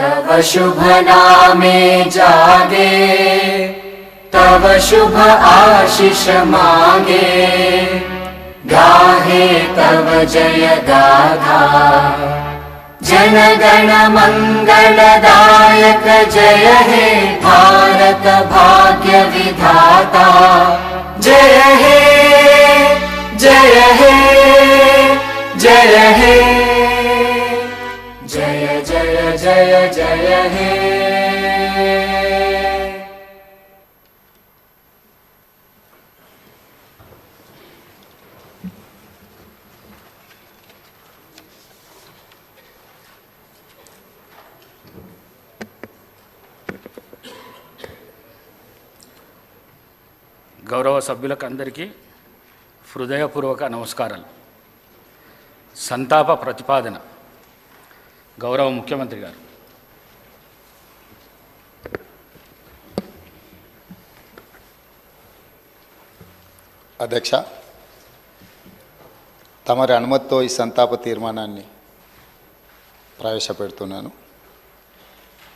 तव शुभ नामे जागे, तव शुभ आशीष मांगे, गाहे तव जय गाथा। जन गण मंगलदायक जय हे भारत भाग्य विधाता। जय हे जय हे जय हे, जय जय जय जय हे। గౌరవ సభ్యులకు అందరికీ హృదయపూర్వక నమస్కారాలు. సంతాప ప్రతిపాదన గౌరవ ముఖ్యమంత్రి గారు. అధ్యక్ష, తమరి అనుమతితో ఈ సంతాప తీర్మానాన్ని ప్రవేశపెడుతున్నాను.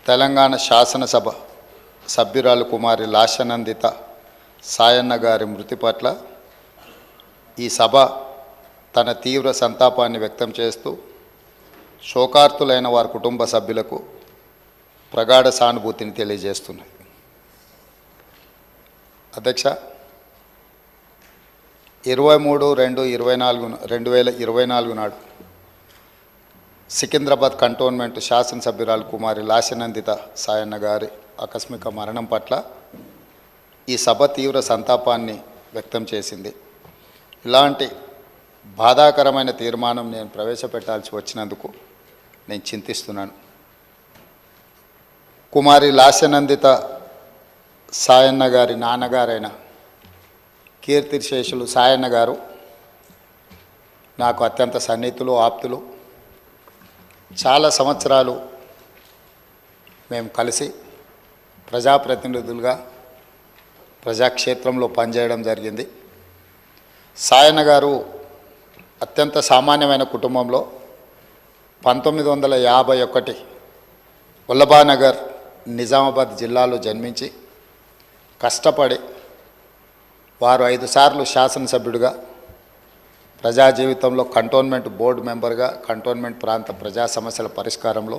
తెలంగాణ శాసనసభ సభ్యురాలు కుమారి లాస్యనందిత సాయన్న గారి మృతి పట్ల ఈ సభ తన తీవ్ర సంతాపాన్ని వ్యక్తం చేస్తూ శోకార్తులైన వారి కుటుంబ సభ్యులకు ప్రగాఢ సానుభూతిని తెలియజేస్తున్నది. అధ్యక్ష, 23/2/2024 నాడు సికింద్రాబాద్ కంటోన్మెంట్ శాసనసభ్యురాలు కుమారి లాస్యనందిత సాయన్న గారి ఆకస్మిక మరణం పట్ల ఈ సభ తీవ్ర సంతాపాన్ని వ్యక్తం చేసింది. ఇలాంటి బాధాకరమైన తీర్మానం నేను ప్రవేశపెట్టాల్సి వచ్చినందుకు నేను చింతిస్తున్నాను. కుమారి లాస్యనందిత సాయన్న గారి నాన్నగారైన కీర్తిశేషులు సాయన్న గారు నాకు అత్యంత సన్నిహితులు, ఆప్తులు. చాలా సంవత్సరాలు మేము కలిసి ప్రజాప్రతినిధులుగా ప్రజాక్షేత్రంలో పనిచేయడం జరిగింది. సాయన్న గారు అత్యంత సామాన్యమైన కుటుంబంలో 1951 వల్లభానగర్ నిజామాబాద్ జిల్లాలో జన్మించి కష్టపడి వారు 5 సార్లు శాసనసభ్యుడిగా, ప్రజా జీవితంలో కంటోన్మెంట్ బోర్డు మెంబర్గా, కంటోన్మెంట్ ప్రాంత ప్రజా సమస్యల పరిష్కారంలో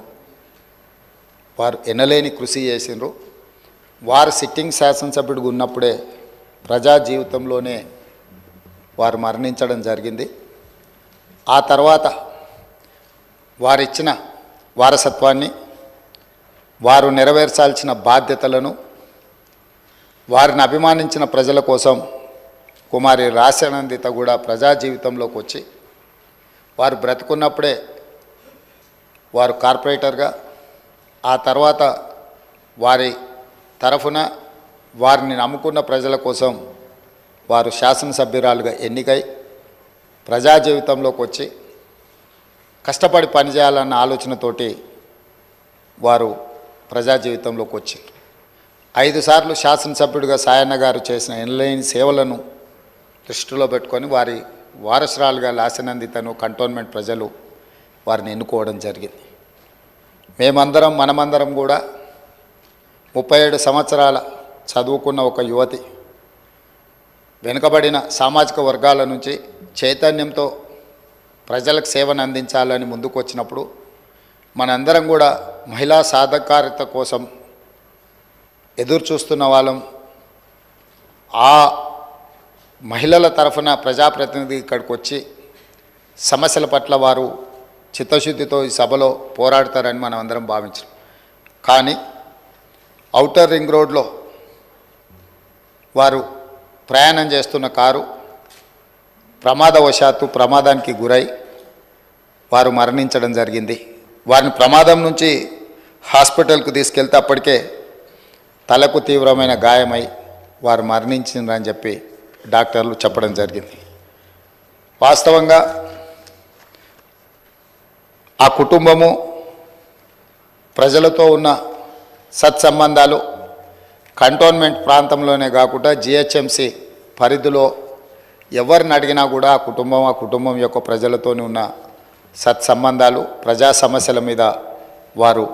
వారు ఎనలేని కృషి చేసినారు. వారు సిట్టింగ్ శాసనసభ్యుడిగా ఉన్నప్పుడే ప్రజా జీవితంలోనే వారు మరణించడం జరిగింది. ఆ తర్వాత వారిచ్చిన వారసత్వాన్ని, వారు నెరవేర్చాల్సిన బాధ్యతలను, వారిని అభిమానించిన ప్రజల కోసం కుమారి లాస్యనందిత కూడా ప్రజా జీవితంలోకి వచ్చి వారు బ్రతుకున్నప్పుడే వారు కార్పొరేటర్గా, ఆ తర్వాత వారి తరఫున వారిని నమ్ముకున్న ప్రజల కోసం వారు శాసనసభ్యురాలుగా ఎన్నికై ప్రజా జీవితంలోకి వచ్చి కష్టపడి పనిచేయాలన్న ఆలోచనతోటి వారు ప్రజా జీవితంలోకి వచ్చారు. 5 సార్లు శాసనసభ్యుడిగా సాయన్న గారు చేసిన ఎనలేని సేవలను దృష్టిలో పెట్టుకొని వారి వారసురాలుగా లాస్యనందితను కంటోన్మెంట్ ప్రజలు వారిని ఎన్నుకోవడం జరిగింది. మనమందరం కూడా 37 సంవత్సరాల చదువుకున్న ఒక యువతి, వెనుకబడిన సామాజిక వర్గాల నుంచి చైతన్యంతో ప్రజలకు సేవను అందించాలని ముందుకు వచ్చినప్పుడు మనందరం కూడా మహిళా సాధికారత కోసం ఎదురు చూస్తున్న వాళ్ళం. ఆ మహిళల తరఫున ప్రజాప్రతినిధి ఇక్కడికి వచ్చి సమస్యల పట్ల వారు చిత్తశుద్ధితో ఈ సభలో పోరాడతారని మనం అందరం భావించాం. కానీ ఔటర్ రింగ్ రోడ్లో వారు ప్రయాణం చేస్తున్న కారు ప్రమాదానికి గురై వారు మరణించడం జరిగింది. వారిని ప్రమాదం నుంచి హాస్పిటల్కు తీసుకెళ్తే అప్పటికే తలకు తీవ్రమైన గాయమై వారు మరణించిందని చెప్పి డాక్టర్లు చెప్పడం జరిగింది. వాస్తవంగా ఆ కుటుంబము ప్రజలతో ఉన్న సత్సంబంధాలు కంటోన్మెంట్ ప్రాంతంలోనే కాకుండా జిహెచ్ఎంసి పరిధిలో ఎవరిని అడిగినా కూడా ఆ కుటుంబం యొక్క ప్రజలతోనే ఉన్న సత్సంబంధాలు, ప్రజా సమస్యల మీద వారు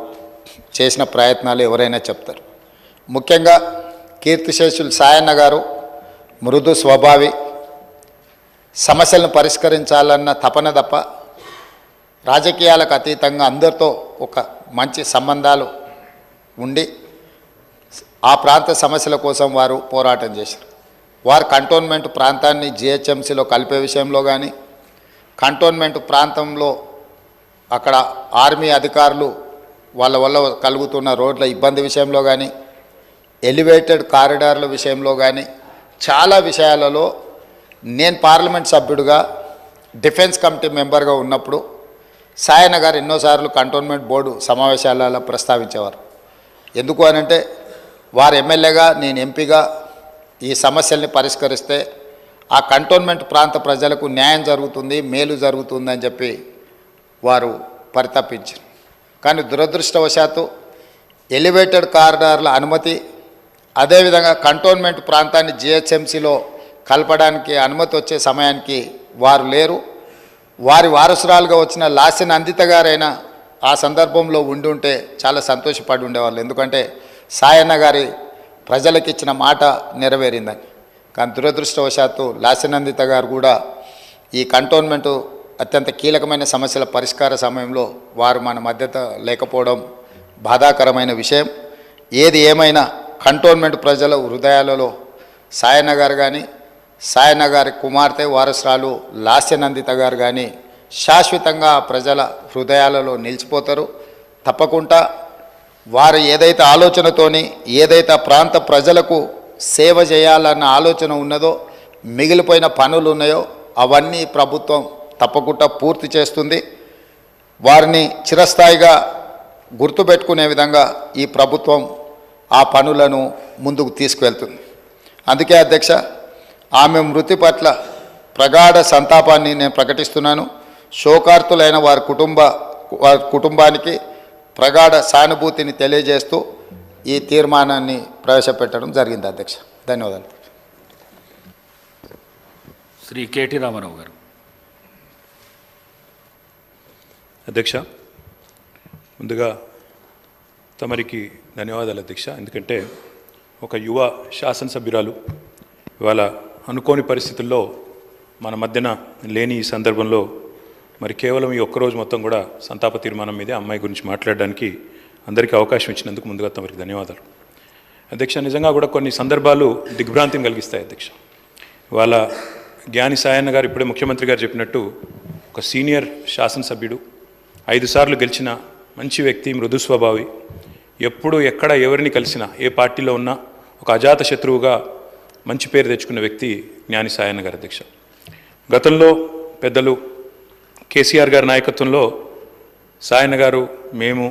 చేసిన ప్రయత్నాలు ఎవరైనా చెప్తారు. ముఖ్యంగా కీర్తిశేషులు సాయన్న గారు మృదు స్వభావి, సమస్యలను పరిష్కరించాలన్న తపన తప్ప రాజకీయాలకు అతీతంగా అందరితో ఒక మంచి సంబంధాలు ఉండి ఆ ప్రాంత సమస్యల కోసం వారు పోరాటం చేశారు. వారు కంటోన్మెంట్ ప్రాంతాన్ని జిహెచ్ఎంసీలో కలిపే విషయంలో కానీ, కంటోన్మెంట్ ప్రాంతంలో అక్కడ ఆర్మీ అధికారులు వాళ్ళ వల్ల కలుగుతున్న రోడ్ల ఇబ్బంది విషయంలో కానీ, ఎలివేటెడ్ కారిడార్ల విషయంలో కానీ చాలా విషయాలలో నేను పార్లమెంట్ సభ్యుడిగా డిఫెన్స్ కమిటీ మెంబర్గా ఉన్నప్పుడు సాయన్న గారు ఎన్నోసార్లు కంటోన్మెంట్ బోర్డు సమావేశాలలో ప్రస్తావించేవారు. ఎందుకు అనంటే వారు ఎమ్మెల్యేగా నేను ఎంపీగా ఈ సమస్యల్ని పరిష్కరిస్తే ఆ కంటోన్మెంట్ ప్రాంత ప్రజలకు న్యాయం జరుగుతుంది, మేలు జరుగుతుందని చెప్పి వారు పరితపించారు. కానీ దురదృష్టవశాత్తు ఎలివేటెడ్ కారిడార్ల అనుమతి, అదేవిధంగా కంటోన్మెంట్ ప్రాంతాన్ని జిహెచ్ఎంసీలో కలపడానికి అనుమతి వచ్చే సమయానికి వారు లేరు. వారి వారసురాలుగా వచ్చిన లాస్యన్ అందిత గారైనా ఆ సందర్భంలో ఉండి ఉంటే చాలా సంతోషపడి ఉండేవాళ్ళు. ఎందుకంటే సాయన్న గారి ప్రజలకు ఇచ్చిన మాట నెరవేరిందని. కానీ దురదృష్టవశాత్తు లాస్యనందిత గారు కూడా ఈ కంటోన్మెంటు అత్యంత కీలకమైన సమస్యల పరిష్కార సమయంలో వారు మన మధ్యత లేకపోవడం బాధాకరమైన విషయం. ఏది ఏమైనా కంటోన్మెంట్ ప్రజల హృదయాలలో సాయన్న గారు కానీ, సాయన్న గారి కుమార్తె వారసురాలు లాస్యనందిత గారు కానీ శాశ్వతంగా ప్రజల హృదయాలలో నిలిచిపోతారు. తప్పకుండా వారు ఏదైతే ఆలోచనతోని, ఏదైతే ప్రాంత ప్రజలకు సేవ చేయాలన్న ఆలోచన ఉన్నదో, మిగిలిపోయిన పనులు ఉన్నాయో అవన్నీ ప్రభుత్వం తప్పకుండా పూర్తి చేస్తుంది. వారిని చిరస్థాయిగా గుర్తుపెట్టుకునే విధంగా ఈ ప్రభుత్వం ఆ పనులను ముందుకు తీసుకువెళ్తుంది. అందుకే అధ్యక్ష, ఆమె మృతి పట్ల ప్రగాఢ సంతాపాన్ని నేను ప్రకటిస్తున్నాను. శోకార్తులైన వారి కుటుంబానికి ప్రగాఢ సానుభూతిని తెలియజేస్తూ ఈ తీర్మానాన్ని ప్రవేశపెట్టడం జరిగింది అధ్యక్ష. ధన్యవాదాలు. శ్రీ కేటీ రామారావు గారు. అధ్యక్ష, ముందుగా తమరికి ధన్యవాదాలు అధ్యక్ష. ఎందుకంటే ఒక యువ శాసనసభ్యురాలు ఇవాళ అనుకోని పరిస్థితుల్లో మన మధ్యన లేని ఈ సందర్భంలో మరి కేవలం ఈ ఒక్కరోజు మొత్తం కూడా సంతాప తీర్మానం మీదే అమ్మాయి గురించి మాట్లాడడానికి అందరికీ అవకాశం ఇచ్చినందుకు ముందుగా తమరికి ధన్యవాదాలు అధ్యక్ష. నిజంగా కూడా కొన్ని సందర్భాలు దిగ్భ్రాంతిని కలిగిస్తాయి అధ్యక్ష. ఇవాళ జ్ఞాని సాయన్న గారు ఇప్పుడే ముఖ్యమంత్రి గారు చెప్పినట్టు ఒక సీనియర్ శాసనసభ్యుడు, 5 సార్లు గెలిచిన మంచి వ్యక్తి, మృదు స్వభావి, ఎప్పుడు ఎక్కడ ఎవరిని కలిసినా ఏ పార్టీలో ఉన్నా ఒక అజాత శత్రువుగా మంచి పేరు తెచ్చుకున్న వ్యక్తి జ్ఞాని సాయన్న గారు అధ్యక్ష. గతంలో పెద్దలు కేసీఆర్ గారి నాయకత్వంలో సాయన్న గారు, మేము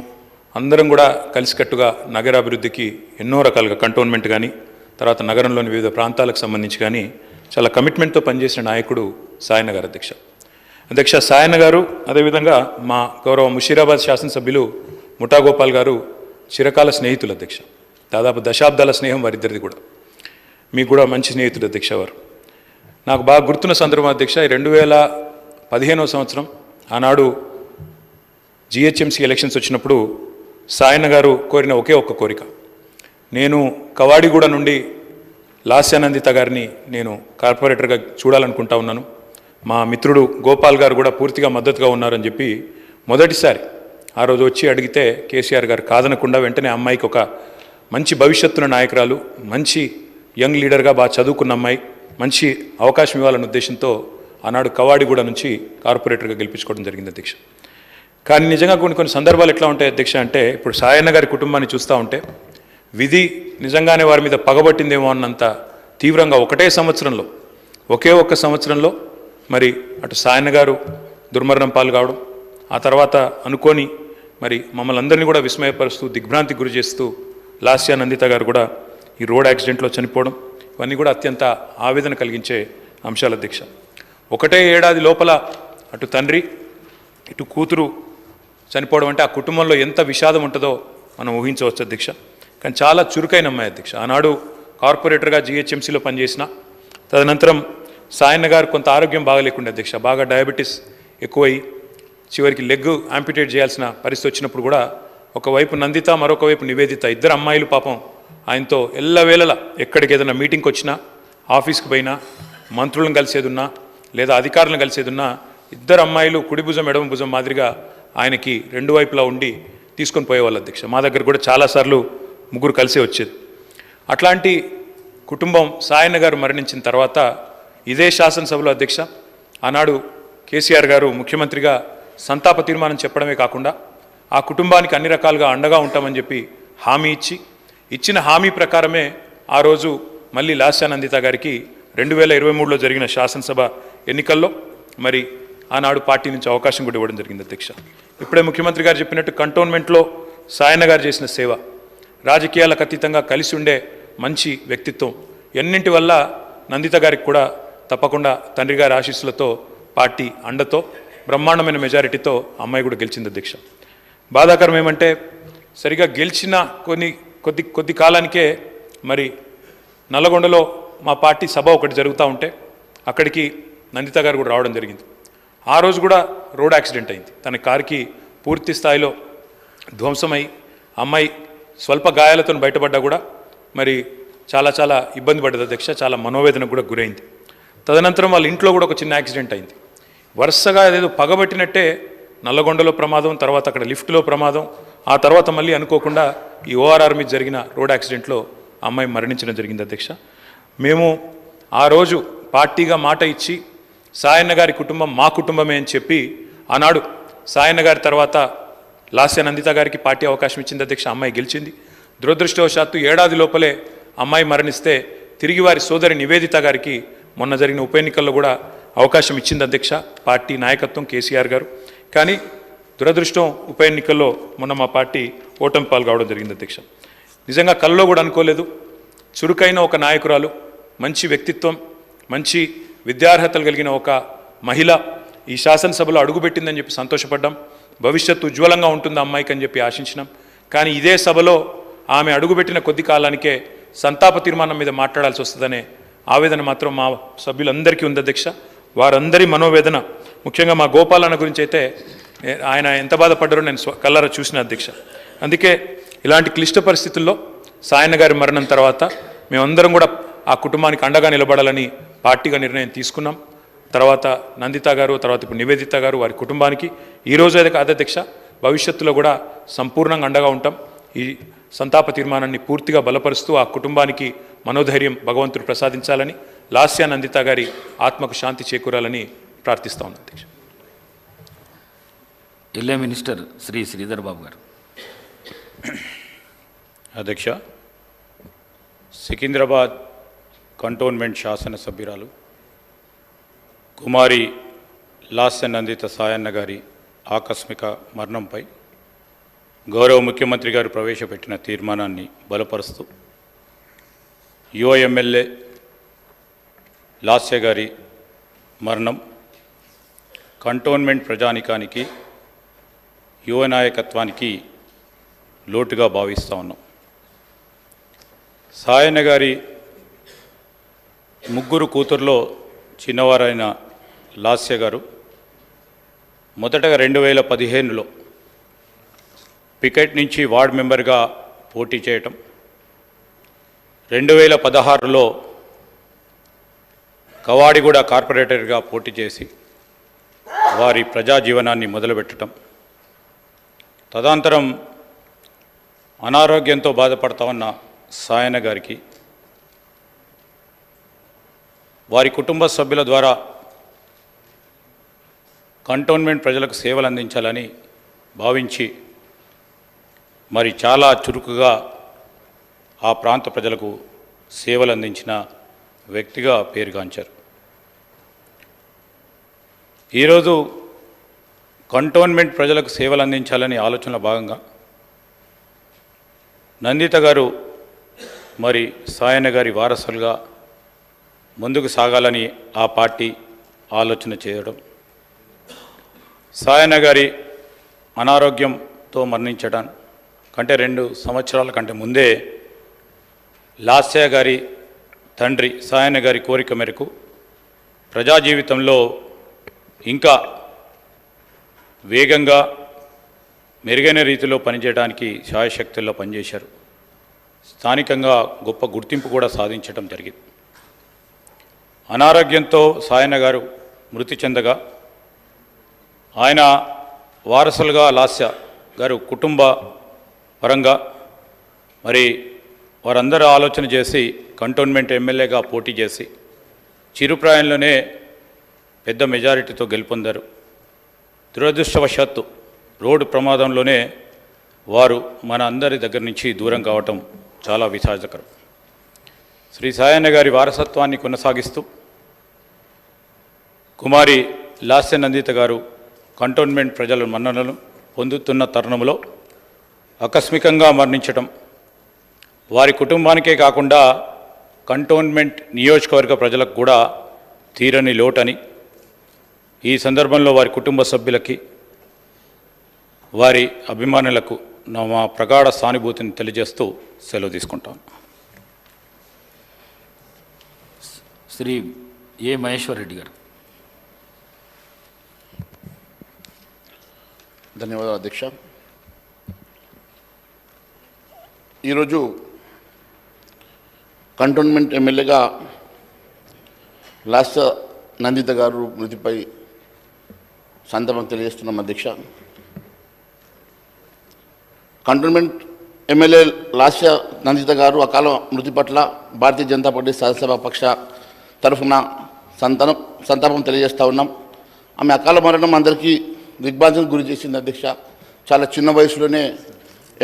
అందరం కూడా కలిసికట్టుగా నగరాభివృద్ధికి ఎన్నో రకాలుగా కంటోన్మెంట్ కానీ, తర్వాత నగరంలోని వివిధ ప్రాంతాలకు సంబంధించి కానీ చాలా కమిట్మెంట్తో పనిచేసిన నాయకుడు సాయన్న గారు అధ్యక్ష. అధ్యక్ష, సాయన్న గారు అదేవిధంగా మా గౌరవ ముషీరాబాద్ శాసనసభ్యులు ముఠా గోపాల్ గారు చిరకాల స్నేహితులు అధ్యక్ష. దాదాపు దశాబ్దాల స్నేహం వారిద్దరిది కూడా. మీకు కూడా మంచి స్నేహితుడు అధ్యక్ష వారు. నాకు బాగా గుర్తున్న సందర్భం అధ్యక్ష, 2015వ సంవత్సరం ఆనాడు జిహెచ్ఎంసీ ఎలక్షన్స్ వచ్చినప్పుడు సాయన్న గారు కోరిన ఒకే ఒక్క కోరిక, నేను కవాడిగూడ నుండి లాస్యానందిత గారిని నేను కార్పొరేటర్గా చూడాలనుకుంటా ఉన్నాను, మా మిత్రుడు గోపాల్ గారు కూడా పూర్తిగా మద్దతుగా ఉన్నారని చెప్పి మొదటిసారి ఆ రోజు వచ్చి అడిగితే కేసీఆర్ గారు కాదనకుండా వెంటనే అమ్మాయికి ఒక మంచి భవిష్యత్తున్న నాయకురాలు, మంచి యంగ్ లీడర్గా బాగా చదువుకున్న అమ్మాయి, మంచి అవకాశం ఇవ్వాలన్న ఉద్దేశంతో ఆనాడు కవాడిగూడ నుంచి కార్పొరేటర్గా గెలిపించుకోవడం జరిగింది అధ్యక్ష. కానీ నిజంగా కొన్ని సందర్భాలు ఎట్లా ఉంటాయి అధ్యక్ష అంటే, ఇప్పుడు సాయన్న గారి కుటుంబాన్ని చూస్తూ ఉంటే విధి నిజంగానే వారి మీద పగబట్టిందేమో అన్నంత తీవ్రంగా ఒకే ఒక్క సంవత్సరంలో మరి అటు సాయన్న గారు దుర్మరణం పాలు కావడం, ఆ తర్వాత అనుకోని మరి మమ్మల్ని అందరినీ కూడా విస్మయపరుస్తూ దిగ్భ్రాంతికి గురి చేస్తూ లాస్యానందిత గారు కూడా ఈ రోడ్ యాక్సిడెంట్లో చనిపోవడం, ఇవన్నీ కూడా అత్యంత ఆవేదన కలిగించే అంశాలు అధ్యక్ష. ఒకటే ఏడాది లోపల అటు తండ్రి ఇటు కూతురు చనిపోవడం అంటే ఆ కుటుంబంలో ఎంత విషాదం ఉంటుందో మనం ఊహించవచ్చు అధ్యక్ష. కానీ చాలా చురుకైన అమ్మాయి అధ్యక్ష. ఆనాడు కార్పొరేటర్గా జిహెచ్ఎంసీలో పనిచేసిన, తదనంతరం సాయన్న గారు కొంత ఆరోగ్యం బాగలేకుండా అధ్యక్ష, బాగా డయాబెటీస్ ఎక్కువై చివరికి లెగ్ యాంపిటేట్ చేయాల్సిన పరిస్థితి వచ్చినప్పుడు కూడా ఒకవైపు నందిత, మరొక వైపు నివేదిత, ఇద్దరు అమ్మాయిలు పాపం ఆయనతో ఎల్లవేళలా ఎక్కడికి ఏదైనా మీటింగ్కి వచ్చినా, ఆఫీస్కి పోయినా, మంత్రులను కలిసేదున్నా లేదా అధికారులను కలిసేదున్నా ఇద్దరు అమ్మాయిలు కుడి భుజం ఎడమ భుజం మాదిరిగా ఆయనకి రెండు వైపులా ఉండి తీసుకొని పోయేవాళ్ళు అధ్యక్ష. మా దగ్గర కూడా చాలాసార్లు ముగ్గురు కలిసే వచ్చేది. అట్లాంటి కుటుంబం సాయన్న గారు మరణించిన తర్వాత ఇదే శాసనసభలో అధ్యక్ష ఆనాడు కేసీఆర్ గారు ముఖ్యమంత్రిగా సంతాప తీర్మానం చెప్పడమే కాకుండా ఆ కుటుంబానికి అన్ని రకాలుగా అండగా ఉంటామని చెప్పి హామీ ఇచ్చిన హామీ ప్రకారమే ఆ రోజు మళ్ళీ లాస్యానందిత గారికి 2023లో జరిగిన శాసనసభ ఎన్నికల్లో మరి ఆనాడు పార్టీ నుంచి అవకాశం కూడా ఇవ్వడం జరిగింది అధ్యక్ష. ఇప్పుడే ముఖ్యమంత్రి గారు చెప్పినట్టు కంటోన్మెంట్లో సాయన్న గారు చేసిన సేవ, రాజకీయాలకు అతీతంగా కలిసి ఉండే మంచి వ్యక్తిత్వం, ఎన్నింటి వల్ల నందిత గారికి కూడా తప్పకుండా తండ్రి గారి ఆశీస్సులతో పార్టీ అండతో బ్రహ్మాండమైన మెజారిటీతో అమ్మాయి కూడా గెలిచింది అధ్యక్ష. బాధాకరం ఏమంటే సరిగా గెలిచిన కొద్ది కాలానికే మరి నల్లగొండలో మా పార్టీ సభ ఒకటి జరుగుతూ ఉంటే అక్కడికి నందిత గారు కూడా రావడం జరిగింది. ఆ రోజు కూడా రోడ్ యాక్సిడెంట్ అయింది. తన కారుకి పూర్తి స్థాయిలో ధ్వంసమై అమ్మాయి స్వల్ప గాయాలతో బయటపడ్డా కూడా మరి చాలా ఇబ్బంది పడ్డది అధ్యక్ష. చాలా మనోవేదనకు కూడా గురైంది. తదనంతరం వాళ్ళ ఇంట్లో కూడా ఒక చిన్న యాక్సిడెంట్ అయింది. వరుసగా అదేదో పగబట్టినట్టే నల్లగొండలో ప్రమాదం, తర్వాత అక్కడ లిఫ్ట్లో ప్రమాదం, ఆ తర్వాత మళ్ళీ అనుకోకుండా ఈ ఓఆర్ఆర్ మీద జరిగిన రోడ్ యాక్సిడెంట్లో అమ్మాయి మరణించడం జరిగింది అధ్యక్ష. మేము ఆ రోజు పార్టీగా మాట ఇచ్చి సాయన్న గారి కుటుంబం మా కుటుంబమే అని చెప్పి ఆనాడు సాయన్న గారి తర్వాత లాస్యానందిత గారికి పార్టీ అవకాశం ఇచ్చింది అధ్యక్ష. అమ్మాయి గెలిచింది. దురదృష్టవశాత్తు ఏడాది లోపలే అమ్మాయి మరణిస్తే తిరిగి వారి సోదరి నివేదిత గారికి మొన్న జరిగిన ఉప ఎన్నికల్లో కూడా అవకాశం ఇచ్చింది అధ్యక్ష పార్టీ నాయకత్వం, కేసీఆర్ గారు. కానీ దురదృష్టం ఉప ఎన్నికల్లో మొన్న మా పార్టీ ఓటమి పాల్గొవడం జరిగింది అధ్యక్ష. నిజంగా కల్లో కూడా అనుకోలేదు. చురుకైన ఒక నాయకురాలు, మంచి వ్యక్తిత్వం, మంచి విద్యార్హతలు కలిగిన ఒక మహిళ ఈ శాసనసభలో అడుగుపెట్టిందని చెప్పి సంతోషపడ్డాం. భవిష్యత్తు ఉజ్వలంగా ఉంటుంది అమ్మాయికి అని చెప్పి ఆశించినాం. కానీ ఇదే సభలో ఆమె అడుగుపెట్టిన కొద్ది కాలానికే సంతాప తీర్మానం మీద మాట్లాడాల్సి వస్తుందనే ఆవేదన మాత్రం మా సభ్యులందరికీ ఉంది అధ్యక్ష. వారందరి మనోవేదన, ముఖ్యంగా మా గోపాలన్న గురించి అయితే ఆయన ఎంత బాధపడ్డారో నేను కళ్ళారా చూసిన అధ్యక్ష. అందుకే ఇలాంటి క్లిష్ట పరిస్థితుల్లో సాయన్న గారి మరణం తర్వాత మేమందరం కూడా ఆ కుటుంబానికి అండగా నిలబడాలని పార్టీగా నిర్ణయం తీసుకున్నాం. తర్వాత నందిత గారు, తర్వాత ఇప్పుడు నివేదిత గారు, వారి కుటుంబానికి ఈరోజు అయితే కాదు అధ్యక్ష, భవిష్యత్తులో కూడా సంపూర్ణంగా అండగా ఉంటాం. ఈ సంతాప తీర్మానాన్ని పూర్తిగా బలపరుస్తూ ఆ కుటుంబానికి మనోధైర్యం భగవంతుడు ప్రసాదించాలని, లాస్యానందిత గారి ఆత్మకు శాంతి చేకూరాలని ప్రార్థిస్తా ఉన్నాను అధ్యక్ష. ఎల్ఏ మినిస్టర్ శ్రీ శ్రీధర్ బాబు గారు. అధ్యక్ష, సికింద్రాబాద్ కంటోన్మెంట్ శాసనసభ్యురాలు కుమారి లాస్యానందిత సాయన్న గారి ఆకస్మిక మరణంపై గౌరవ ముఖ్యమంత్రి గారు ప్రవేశపెట్టిన తీర్మానాన్ని బలపరుస్తూ యువ ఎమ్మెల్యే లాస్య గారి మరణం కంటోన్మెంట్ ప్రజానికానికి, యువ నాయకత్వానికి లోటుగా భావిస్తూ ఉన్నాం. సాయన్న గారి ముగ్గురు కూతుర్లో చిన్నవారైన లాస్య గారు మొదటగా 2015లో పికెట్ నుంచి వార్డ్ మెంబర్గా పోటీ చేయటం, 2016లో కవాడిగూడ కార్పొరేటర్గా పోటీ చేసి వారి ప్రజా జీవనాన్ని మొదలుపెట్టడం, తదనంతరం అనారోగ్యంతో బాధపడతా ఉన్న సాయన్న గారికి వారి కుటుంబ సభ్యుల ద్వారా కంటోన్మెంట్ ప్రజలకు సేవలు అందించాలని భావించి మరి చాలా చురుకుగా ఆ ప్రాంత ప్రజలకు సేవలు అందించిన వ్యక్తిగా పేరుగాంచారు. ఈరోజు కంటోన్మెంట్ ప్రజలకు సేవలు అందించాలని ఆలోచనలో భాగంగా నందిత గారు మరి సాయన్న గారి వారసులుగా ముందుకు సాగాలని ఆ పార్టీ ఆలోచన చేయడం, సాయన్న గారి అనారోగ్యంతో మరణించడం కంటే 2 సంవత్సరాల కంటే ముందే లాస్య గారి తండ్రి సాయన్న గారి కోరిక మేరకు ప్రజా జీవితంలో ఇంకా వేగంగా మెరుగైన రీతిలో పనిచేయడానికి శాయశక్తుల్లో పనిచేశారు. స్థానికంగా గొప్ప గుర్తింపు కూడా సాధించడం జరిగింది. అనారోగ్యంతో సాయన్న గారు మృతి చెందగా ఆయన వారసులుగా లాస్య గారు కుటుంబ పరంగా మరి వారందరూ ఆలోచన చేసి కంటోన్మెంట్ ఎమ్మెల్యేగా పోటీ చేసి చిరుప్రాయంలోనే పెద్ద మెజారిటీతో గెలుపొందారు. దురదృష్టవశాత్తు రోడ్డు ప్రమాదంలోనే వారు మన అందరి దగ్గర నుంచి దూరం కావటం చాలా విషాదకరం. శ్రీ సాయన్న గారి వారసత్వాన్ని కొనసాగిస్తూ కుమారి లాస్య నందిత గారు కంటోన్మెంట్ ప్రజల మన్ననలు పొందుతున్న తరుణంలో ఆకస్మికంగా మరణించడం వారి కుటుంబానికే కాకుండా కంటోన్మెంట్ నియోజకవర్గ ప్రజలకు కూడా తీరని లోటని, ఈ సందర్భంలో వారి కుటుంబ సభ్యులకి వారి అభిమానులకు మా ప్రగాఢ సానుభూతిని తెలియజేస్తూ సెలవు తీసుకుంటాను. శ్రీ ఏ మహేశ్వర్ రెడ్డి గారు. ధన్యవాదాలు అధ్యక్ష. ఈరోజు కంటోన్మెంట్ ఎమ్మెల్యేగా లాస్య నందిత గారు మృతిపై సంతాపం తెలియజేస్తున్నాం అధ్యక్ష. కంటోన్మెంట్ ఎమ్మెల్యే లాస్య నందిత గారు అకాల మృతి పట్ల భారతీయ జనతా పార్టీ శాసనసభ పక్ష తరఫున సంతాపం తెలియజేస్తూ ఉన్నాం. ఆమె అకాల మరణం అందరికీ దిగ్భ్రాంతికి గురి చేసింది అధ్యక్ష. చాలా చిన్న వయసులోనే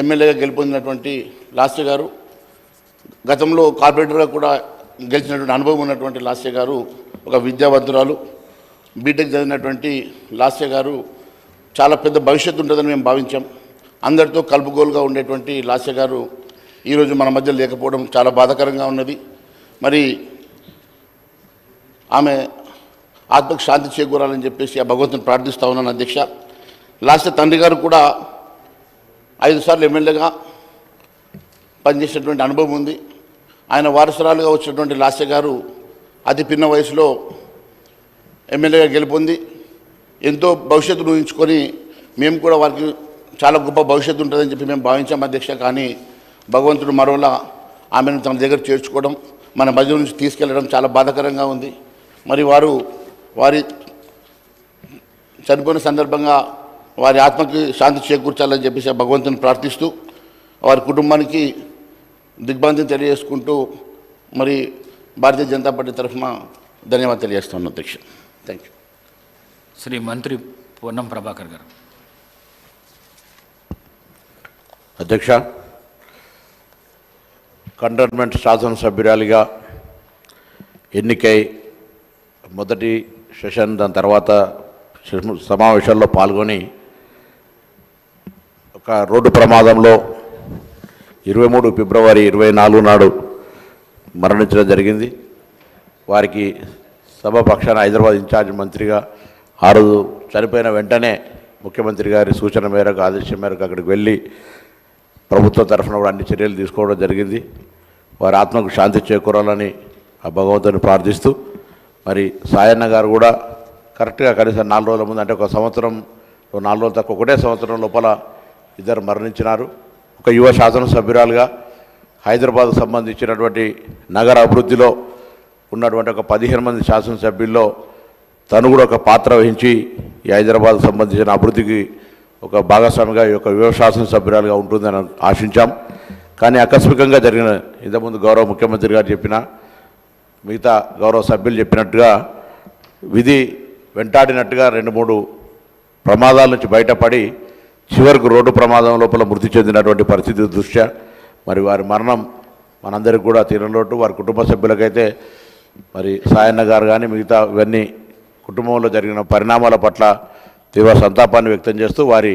ఎమ్మెల్యేగా గెలుపొందినటువంటి లాస్య గారు, గతంలో కార్పొరేటర్గా కూడా గెలిచినటువంటి అనుభవం ఉన్నటువంటి లాస్య గారు ఒక విద్యావంతురాలు, బీటెక్ చదివినటువంటి లాస్య గారు చాలా పెద్ద భవిష్యత్తు ఉంటుందని మేము భావించాం. అందరితో కలుపుగోలుగా ఉండేటువంటి లాస్య గారు ఈరోజు మన మధ్య లేకపోవడం చాలా బాధాకరంగా ఉన్నది. మరి ఆమె ఆత్మకు శాంతి చేకూరాలని చెప్పేసి ఆ భగవంతుని ప్రార్థిస్తూ ఉన్నాను అధ్యక్ష. లాస్య తండ్రి గారు కూడా 5 సార్లు ఎమ్మెల్యేగా పనిచేసినటువంటి అనుభవం ఉంది. ఆయన వారసురాలుగా వచ్చినటువంటి లాస్య గారు అతి పిన్న వయసులో ఎమ్మెల్యేగా గెలుపొంది ఎంతో భవిష్యత్తును ఊహించుకొని మేము కూడా వారికి చాలా గొప్ప భవిష్యత్తు ఉంటుందని చెప్పి మేము భావించాం అధ్యక్ష. కానీ భగవంతుడు మరోలా ఆమెను తన దగ్గర చేర్చుకోవడం, మన మధ్య నుంచి తీసుకెళ్లడం చాలా బాధాకరంగా ఉంది. మరి వారి చనిపోయిన సందర్భంగా వారి ఆత్మకి శాంతి చేకూర్చాలని చెప్పేసి భగవంతుని ప్రార్థిస్తూ వారి కుటుంబానికి దిగ్భ్రాంతిని తెలియజేసుకుంటూ మరి భారతీయ జనతా పార్టీ తరఫున ధన్యవాదాలు తెలియజేస్తున్నాను అధ్యక్ష. Thank you. శ్రీ మంత్రి పొన్నం ప్రభాకర్ గారు. అధ్యక్ష, కంటోన్మెంట్ శాసనసభ్యురాలిగా ఎన్నికై మొదటి సెషన్, దాని తర్వాత సమావేశాల్లో పాల్గొని ఒక రోడ్డు ప్రమాదంలో 23 ఫిబ్రవరి 24 నాడు మరణించడం జరిగింది. వారికి సభ పక్షాన హైదరాబాద్ ఇన్ఛార్జ్ మంత్రిగా ఆ రోజు చనిపోయిన వెంటనే ముఖ్యమంత్రి గారి సూచన మేరకు, ఆదేశం మేరకు అక్కడికి వెళ్ళి ప్రభుత్వం తరఫున కూడా అన్ని చర్యలు తీసుకోవడం జరిగింది. వారి ఆత్మకు శాంతి చేకూరాలని ఆ భగవంతుని ప్రార్థిస్తూ, మరి సాయన్న గారు కూడా కరెక్ట్గా కనీసం 4 రోజుల ముందు, అంటే ఒక సంవత్సరం 4 రోజులు తక్కువ, ఒకటే సంవత్సరం లోపల ఇద్దరు మరణించినారు. ఒక యువ శాసనసభ్యురాలుగా హైదరాబాద్కు సంబంధించినటువంటి నగర అభివృద్ధిలో ఉన్నటువంటి ఒక 15 మంది శాసనసభ్యుల్లో తను కూడా ఒక పాత్ర వహించి ఈ హైదరాబాద్కు సంబంధించిన అభివృద్ధికి ఒక భాగస్వామిగా ఈ యొక్క యువ శాసనసభ్యురాలుగా ఉంటుందని ఆశించాం. కానీ ఆకస్మికంగా జరిగిన, ఇంతకుముందు గౌరవ ముఖ్యమంత్రి గారు చెప్పిన, మిగతా గౌరవ సభ్యులు చెప్పినట్టుగా విధి వెంటాడినట్టుగా 2-3 ప్రమాదాల నుంచి బయటపడి చివరికి రోడ్డు ప్రమాదం లోపల మృతి చెందినటువంటి పరిస్థితి దృష్ట్యా మరి వారి మరణం మనందరికీ కూడా తీరలోటు. వారి కుటుంబ సభ్యులకైతే మరి సాయన్న గారు కానీ మిగతా ఇవన్నీ కుటుంబంలో జరిగిన పరిణామాల పట్ల తీవ్ర సంతాపాన్ని వ్యక్తం చేస్తూ వారి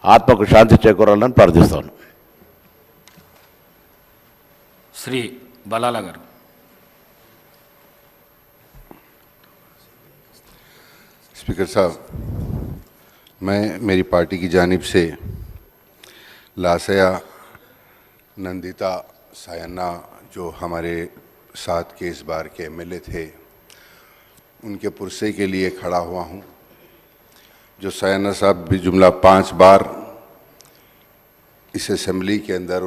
ఆత్మకు శాంతి చేకూరాలని ప్రార్థిస్తాను. శ్రీ బలాల గారు. स्पीकर साहब, मैं मेरी पार्टी की जानिब से लास्या नंदिता सायन्ना जो हमारे साथ के इस बार के एमएलए थे, उनके पुरसे के लिए खड़ा हुआ हूं. जो सायन्ना साहब भी जुमला 5 बार इस असेंबली के अंदर